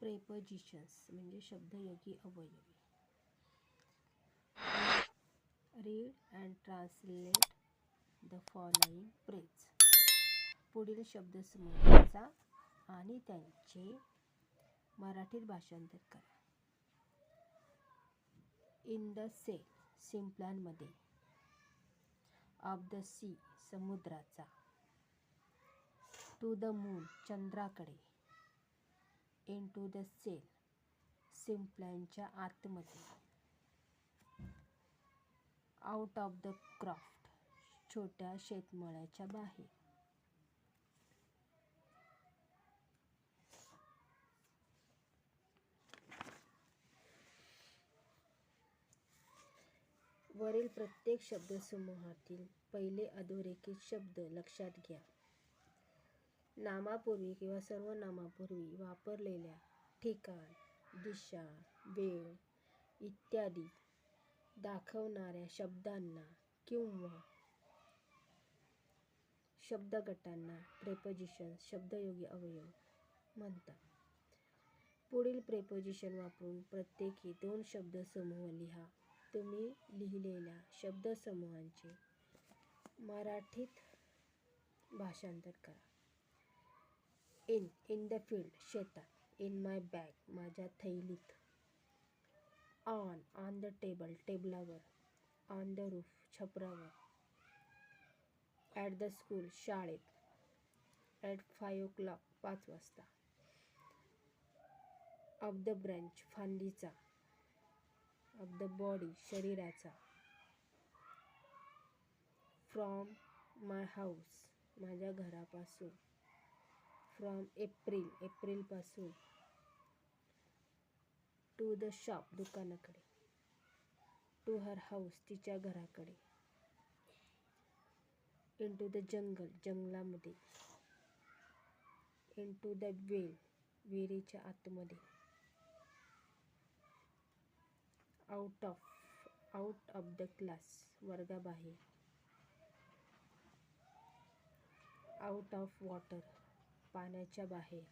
Prepositions म्हणजे शब्दयोगी अवयवी. Read and translate the following phrase. पुढील शब्दसमूहाचा आणि त्यांचे मराठीत भाषांतर करा. इन द सेल, शिंपल्यांमध्ये. ऑफ द सी, समुद्राचा. टू द मून, चंद्राकडे. इन टू द सेल, शिंपल्यांच्या आतमध्ये. आउट ऑफ द क्रॉफ्ट, छोट्या शेतमाळ्याच्या बाहेर. वरील प्रत्येक शब्दसमूहातील पहिले अधोरेखित शब्द लक्षात घ्या. नामापूर्वी किंवा सर्वनामापूर्वी वापरलेल्या ठिकाण, दिशा, वेळ इत्यादी दाखवणाऱ्या शब्दांना किंवा शब्दगटांना प्रेपोजिशन्स, शब्दयोगी अवयव म्हणतात. पुढील प्रेपोजिशन वापरून प्रत्येकी 2 शब्दसमूह लिहा. तुम्ही लिहिलेल्या शब्दसमूहांचे मराठीत भाषांतर करा. इन द फील्ड, शेतात. इन माय बॅग, माझ्या थैलीत. ऑन द टेबल, टेबलावर. ऑन द रूफ, छपरावर. ॲट द स्कूल, शाळेत. ॲट 5 o'clock, 5 वाजता. ऑफ द ब्रँच, फांदीचा. ऑफ द बॉडी, शरीराचा. फ्रॉम माय हाऊस, माझ्या घरापासून. फ्रॉम एप्रिल, एप्रिलपासून. टू द शॉप, दुकानाकडे. टू हर हाऊस, तिच्या घराकडे. इन टू द जंगल, जंगलामध्ये. इन टू द वेल, विहिरीच्या आतमध्ये. आउट ऑफ द क्लास, वर्गाबाहेर. आउट ऑफ वॉटर, पाण्याच्या बाहेर.